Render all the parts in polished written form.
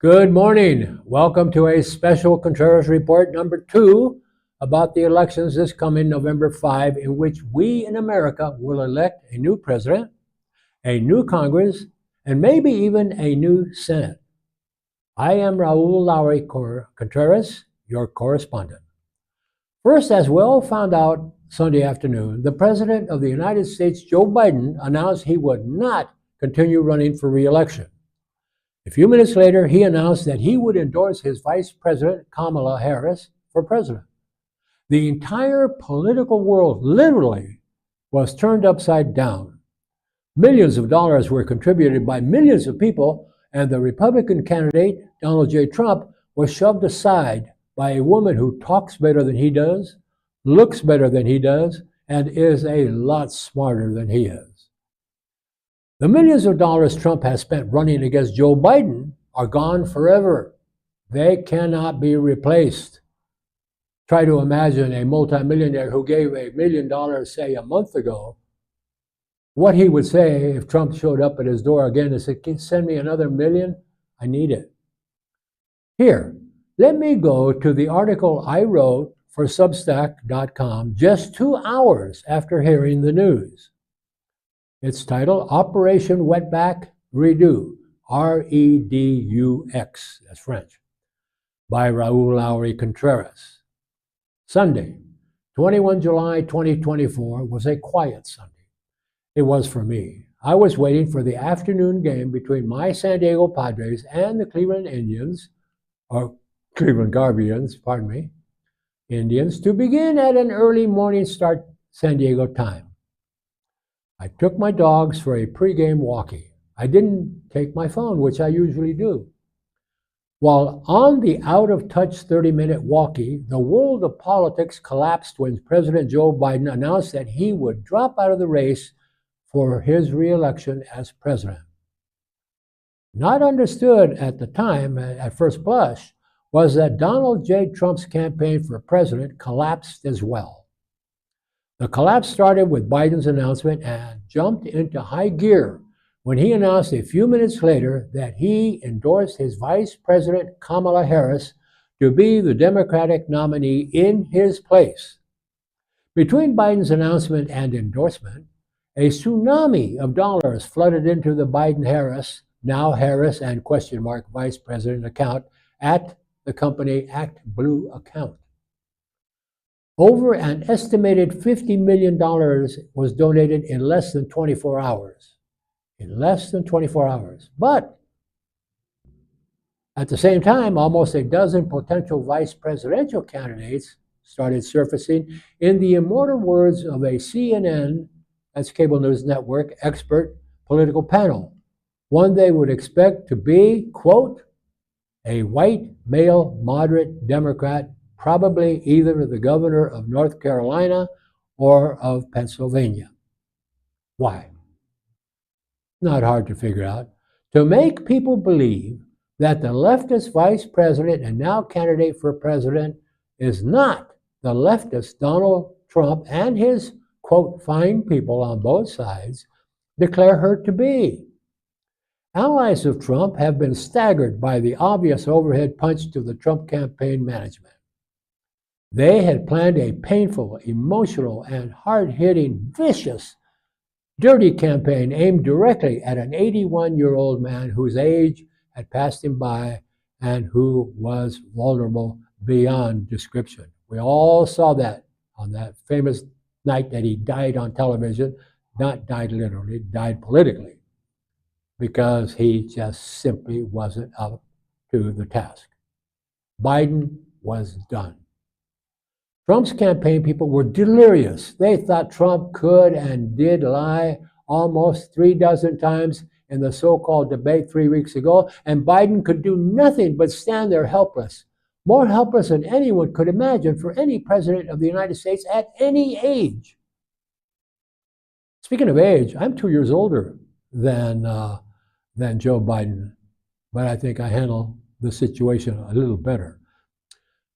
Good morning. Welcome to a special Contreras Report number 2 about the elections this coming November 5, in which we in America will elect a new president, a new Congress, and maybe even a new Senate. I am Raul Lowry Contreras, your correspondent. First, as we all found out Sunday afternoon, the President of the United States, Joe Biden, announced he would not continue running for re-election. A few minutes later, he announced that he would endorse his Vice President, Kamala Harris, for president. The entire political world literally was turned upside down. Millions of dollars were contributed by millions of people, and the Republican candidate, Donald J. Trump, was shoved aside by a woman who talks better than he does, looks better than he does, and is a lot smarter than he is. The millions of dollars Trump has spent running against Joe Biden are gone forever. They cannot be replaced. Try to imagine a multimillionaire who gave $1 million, say, a month ago, what he would say if Trump showed up at his door again and said, "Can you send me another million? I need it." Here, let me go to the article I wrote for Substack.com just 2 hours after hearing the news. It's titled Operation Wetback Redo, R-E-D-U-X, that's French, by Raul Lowry Contreras. Sunday, 21 July 2024 was a quiet Sunday. It was for me. I was waiting for the afternoon game between my San Diego Padres and the Cleveland Indians, or Cleveland Guardians, Indians, to begin at an early morning start San Diego time. I took my dogs for a pregame walkie. I didn't take my phone, which I usually do. While on the out-of-touch 30-minute walkie, the world of politics collapsed when President Joe Biden announced that he would drop out of the race for his re-election as president. Not understood at the time, at first blush, was that Donald J. Trump's campaign for president collapsed as well. The collapse started with Biden's announcement and jumped into high gear when he announced a few minutes later that he endorsed his Vice President Kamala Harris to be the Democratic nominee in his place. Between Biden's announcement and endorsement, a tsunami of dollars flooded into the Biden-Harris, now Harris and ? Vice President account at the company ActBlue account. Over an estimated $50 million was donated in less than 24 hours. But at the same time, almost a dozen potential vice presidential candidates started surfacing in the immortal words of a CNN, that's cable news network, expert political panel. One they would expect to be, quote, a white, male, moderate Democrat, probably either the governor of North Carolina or of Pennsylvania. Why? Not hard to figure out. To make people believe that the leftist vice president and now candidate for president is not the leftist Donald Trump and his, quote, fine people on both sides declare her to be. Allies of Trump have been staggered by the obvious overhead punch to the Trump campaign management. They had planned a painful, emotional, and hard-hitting, vicious, dirty campaign aimed directly at an 81-year-old man whose age had passed him by and who was vulnerable beyond description. We all saw that on that famous night that he died on television, not died literally, died politically, because he just simply wasn't up to the task. Biden was done. Trump's campaign people were delirious. They thought Trump could and did lie almost 36 times in the so-called debate 3 weeks ago, and Biden could do nothing but stand there helpless, more helpless than anyone could imagine for any president of the United States at any age. Speaking of age, I'm 2 years older than Joe Biden, but I think I handle the situation a little better.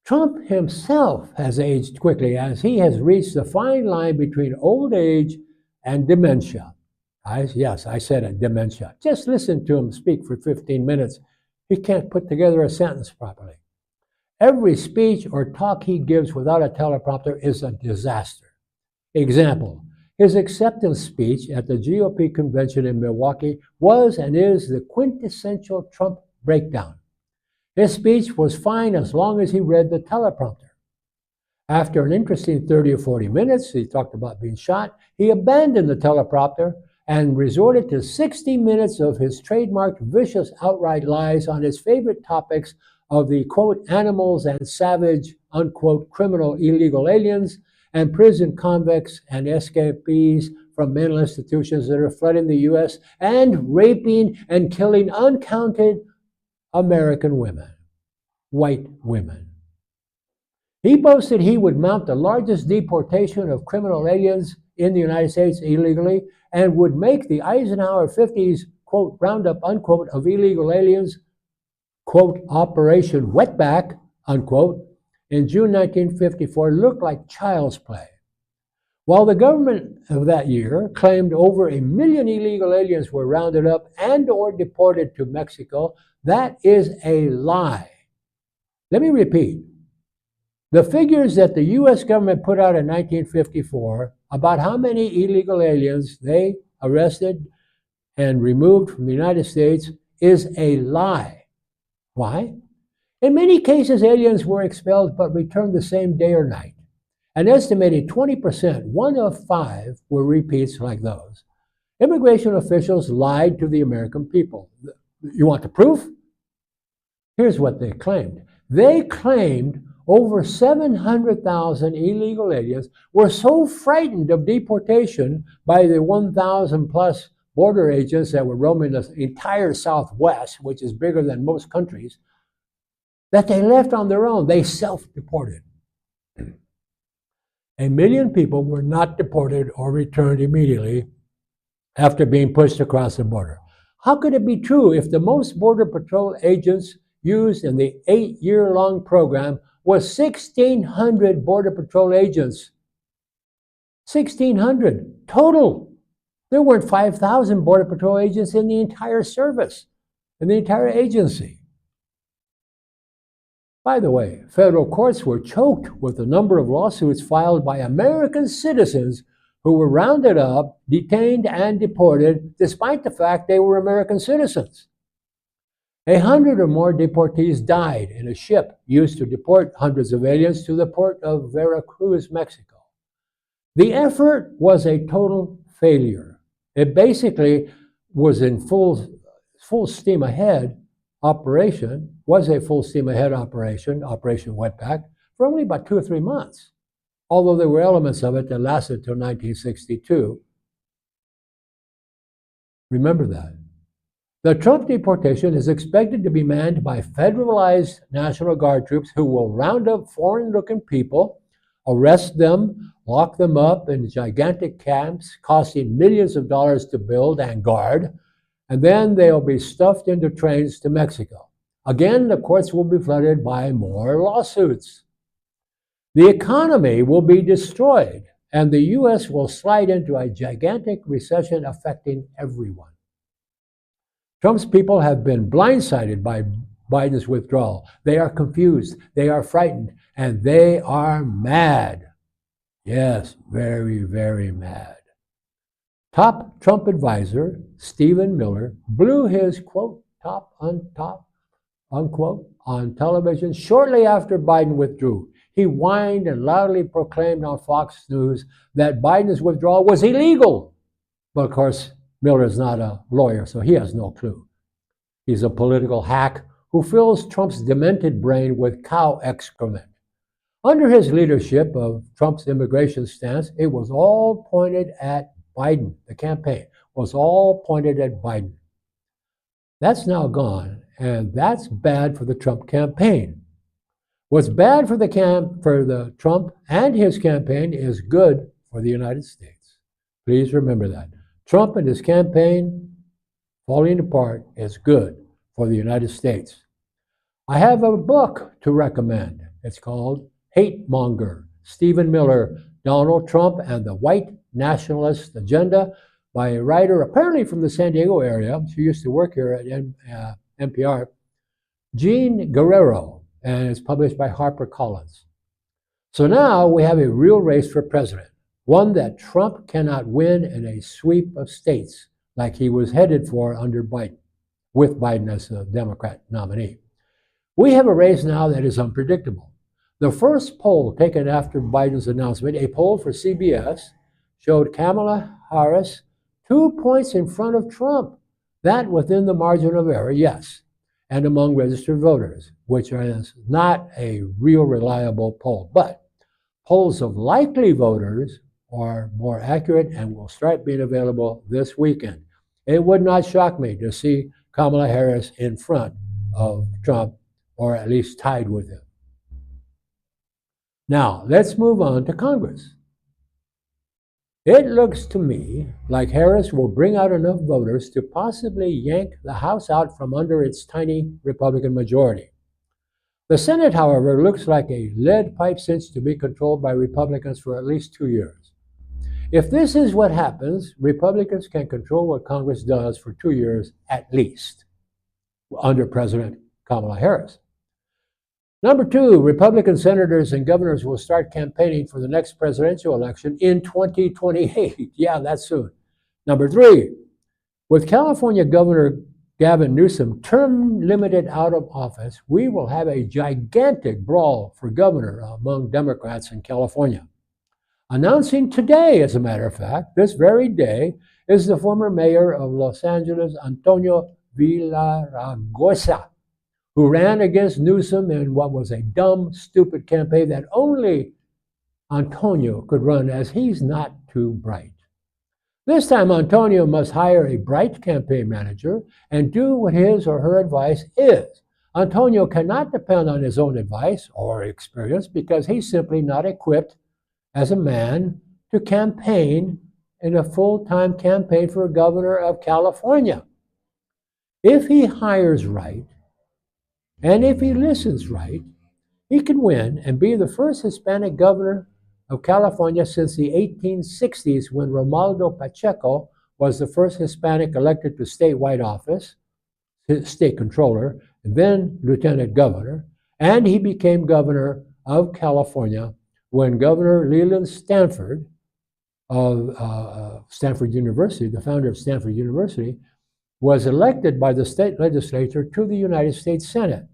Trump himself has aged quickly as he has reached the fine line between old age and dementia. Yes, I said it, dementia. Just listen to him speak for 15 minutes He can't put together a sentence properly. Every speech or talk he gives without a teleprompter is a disaster. Example, his acceptance speech at the GOP convention in Milwaukee was and is the quintessential Trump breakdown. His speech was fine as long as he read the teleprompter. After an interesting 30 or 40 minutes, he talked about being shot, he abandoned the teleprompter and resorted to 60 minutes of his trademarked vicious outright lies on his favorite topics of the, quote, animals and savage, unquote, criminal illegal aliens and prison convicts and escapees from mental institutions that are flooding the U.S. and raping and killing uncounted American women, white women. He boasted he would mount the largest deportation of criminal aliens in the United States illegally and would make the Eisenhower 50s, quote, roundup, unquote, of illegal aliens, quote, Operation Wetback, unquote, in June 1954 look like child's play. While the government of that year claimed over 1 million illegal aliens were rounded up and or deported to Mexico, that is a lie. Let me repeat. The figures that the U.S. government put out in 1954 about how many illegal aliens they arrested and removed from the United States is a lie. Why? In many cases, aliens were expelled but returned the same day or night. An estimated 20%, 1 of 5, were repeats like those. Immigration officials lied to the American people. You want the proof? Here's what they claimed. They claimed over 700,000 illegal aliens were so frightened of deportation by the 1,000 plus border agents that were roaming the entire Southwest, which is bigger than most countries, that they left on their own. They self-deported. 1 million people were not deported or returned immediately after being pushed across the border. How could it be true if the most Border Patrol agents used in the 8-year-long program was 1,600 Border Patrol agents? 1,600 total. There weren't 5,000 Border Patrol agents in the entire service, in the entire agency. By the way, federal courts were choked with the number of lawsuits filed by American citizens who were rounded up, detained, and deported, despite the fact they were American citizens. 100 or more deportees died in a ship used to deport hundreds of aliens to the port of Veracruz, Mexico. The effort was a total failure. It basically was in full steam ahead operation, Operation Wetback, for only about 2 or 3 months, although there were elements of it that lasted until 1962. Remember that. The Trump deportation is expected to be manned by federalized National Guard troops who will round up foreign-looking people, arrest them, lock them up in gigantic camps costing millions of dollars to build and guard, and then they'll be stuffed into trains to Mexico. Again, the courts will be flooded by more lawsuits. The economy will be destroyed, and the U.S. will slide into a gigantic recession affecting everyone. Trump's people have been blindsided by Biden's withdrawal. They are confused, they are frightened, and they are mad. Yes, very, very mad. Top Trump advisor, Stephen Miller, blew his, quote, top, unquote, on television shortly after Biden withdrew. He whined and loudly proclaimed on Fox News that Biden's withdrawal was illegal. But of course, Miller is not a lawyer, so he has no clue. He's a political hack who fills Trump's demented brain with cow excrement. Under his leadership of Trump's immigration stance, it was all pointed at Biden. The campaign was all pointed at Biden. That's now gone, and that's bad for the Trump campaign. What's bad for the Trump and his campaign is good for the United States. Please remember that. Trump and his campaign falling apart is good for the United States. I have a book to recommend. It's called Hate Monger, Stephen Miller, Donald Trump and the White Nationalist Agenda, by a writer apparently from the San Diego area. She used to work here at NPR. Jean Guerrero, and it's published by HarperCollins. So now we have a real race for president, one that Trump cannot win in a sweep of states like he was headed for under Biden, with Biden as the Democrat nominee. We have a race now that is unpredictable. The first poll taken after Biden's announcement, a poll for CBS, showed Kamala Harris 2 points in front of Trump. That within the margin of error, yes, and among registered voters, which is not a real reliable poll. But polls of likely voters are more accurate and will start being available this weekend. It would not shock me to see Kamala Harris in front of Trump, or at least tied with him. Now, let's move on to Congress. It looks to me like Harris will bring out enough voters to possibly yank the House out from under its tiny Republican majority. The Senate, however, looks like a lead pipe cinch to be controlled by Republicans for at least 2 years. If this is what happens, Republicans can control what Congress does for 2 years at least, under President Kamala Harris. Number two, Republican senators and governors will start campaigning for the next presidential election in 2028. Yeah, that's soon. Number three, with California Governor Gavin Newsom term limited out of office, we will have a gigantic brawl for governor among Democrats in California. Announcing today, as a matter of fact, this very day, is the former mayor of Los Angeles, Antonio Villaraigosa, who ran against Newsom in what was a dumb, stupid campaign that only Antonio could run, as he's not too bright. This time, Antonio must hire a bright campaign manager and do what his or her advice is. Antonio cannot depend on his own advice or experience because he's simply not equipped as a man to campaign in a full-time campaign for governor of California. If he hires right, and if he listens right, he can win and be the first Hispanic governor of California since the 1860s, when Romualdo Pacheco was the first Hispanic elected to statewide office, state controller, and then lieutenant governor, and he became governor of California when Governor Leland Stanford of Stanford University, the founder of Stanford University, was elected by the state legislature to the United States Senate.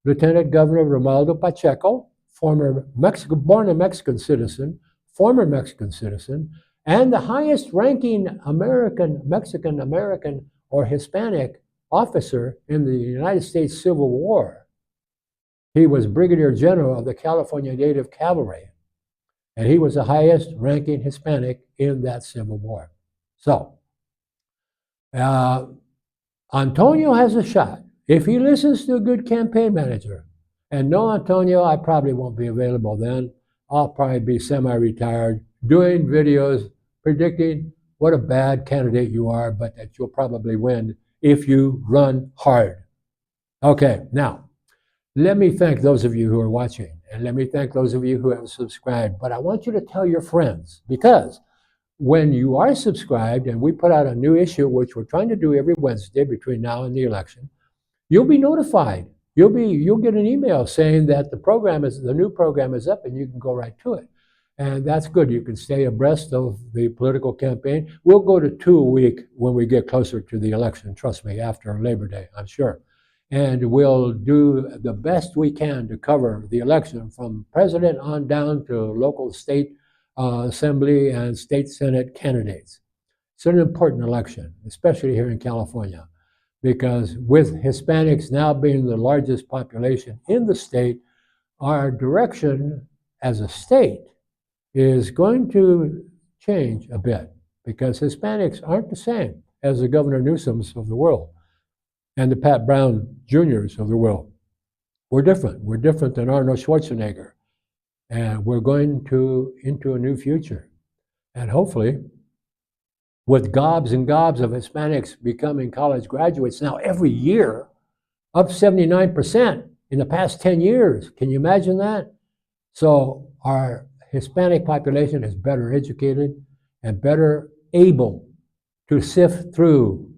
Lieutenant Governor Romualdo Pacheco, born a Mexican citizen, former Mexican citizen, and the highest ranking Mexican American, or Hispanic officer in the United States Civil War. He was Brigadier General of the California Native Cavalry, and he was the highest ranking Hispanic in that Civil War. So, Antonio has a shot if he listens to a good campaign manager. And no, Antonio, I probably won't be available then. I'll probably be semi-retired, doing videos, predicting what a bad candidate you are, but that you'll probably win if you run hard. Okay, now, let me thank those of you who are watching, and let me thank those of you who have subscribed. But I want you to tell your friends, because when you are subscribed and we put out a new issue, which we're trying to do every Wednesday between now and the election, you'll be notified. You'll get an email saying that the new program is up, and you can go right to it. And that's good. You can stay abreast of the political campaign. We'll go to 2 a week when we get closer to the election. Trust me, after Labor Day, I'm sure. And we'll do the best we can to cover the election from president on down to local state assembly and state senate candidates. It's an important election, especially here in California, because with Hispanics now being the largest population in the state, our direction as a state is going to change a bit, because Hispanics aren't the same as the Governor Newsoms of the world and the Pat Brown Juniors of the world. We're different. We're different than Arnold Schwarzenegger. And we're going into a new future. And hopefully, with gobs and gobs of Hispanics becoming college graduates now every year, up 79% in the past 10 years. Can you imagine that? So our Hispanic population is better educated and better able to sift through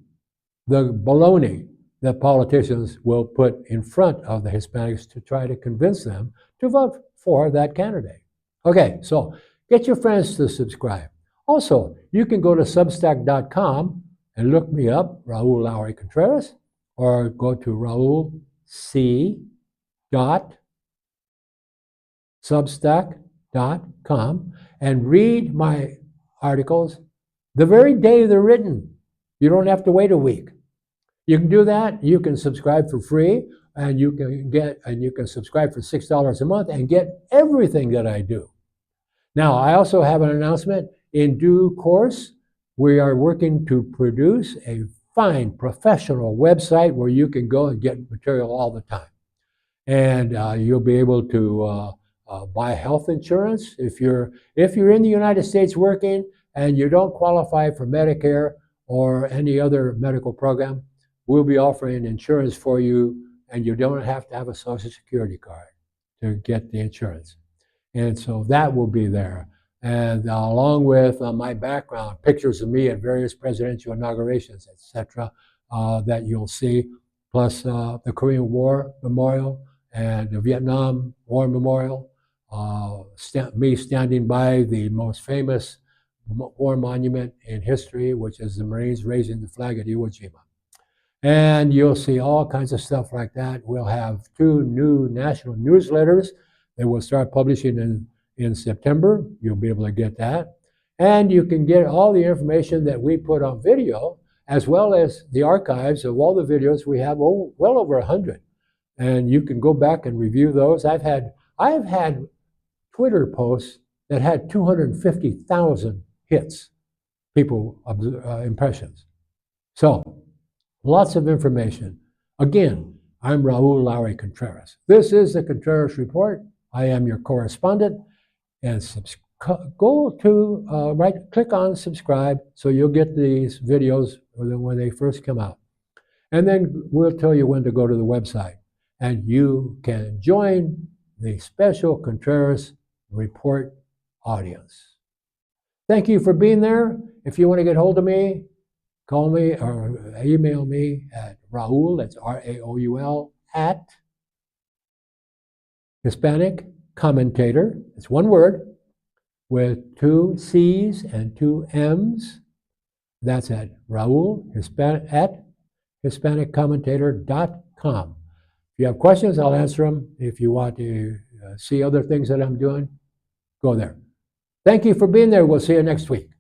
the baloney that politicians will put in front of the Hispanics to try to convince them to vote for that candidate. Okay, so get your friends to subscribe. Also, you can go to substack.com and look me up, Raul Lowry Contreras, or go to raulc.substack.com and read my articles the very day they're written. You don't have to wait a week. You can do that. You can subscribe for free, and you can subscribe for $6 a month and get everything that I do. Now, I also have an announcement. In due course, we are working to produce a fine professional website where you can go and get material all the time. And you'll be able to buy health insurance. If you're in the United States working and you don't qualify for Medicare or any other medical program, we'll be offering insurance for you, and you don't have to have a Social Security card to get the insurance. And so that will be there. And along with my background, pictures of me at various presidential inaugurations, etc., that you'll see, plus the Korean War Memorial and the Vietnam War Memorial, me standing by the most famous war monument in history, which is the Marines raising the flag at Iwo Jima. And you'll see all kinds of stuff like that. We'll have 2 new national newsletters that we'll start publishing in September. You'll be able to get that. And you can get all the information that we put on video, as well as the archives of all the videos. We have well over 100. And you can go back and review those. I've had Twitter posts that had 250,000 hits, impressions. So, lots of information. Again, I'm Raul Lowry Contreras. This is the Contreras Report. I am your correspondent. And click on subscribe so you'll get these videos when they first come out. And then we'll tell you when to go to the website. And you can join the special Contreras Report audience. Thank you for being there. If you want to get hold of me, call me or email me at Raul, that's RAOUL, at Hispanic Commentator, it's one word, with 2 C's and 2 M's. That's at Raul at HispanicCommentator.com. If you have questions, I'll answer them. If you want to see other things that I'm doing, go there. Thank you for being there. We'll see you next week.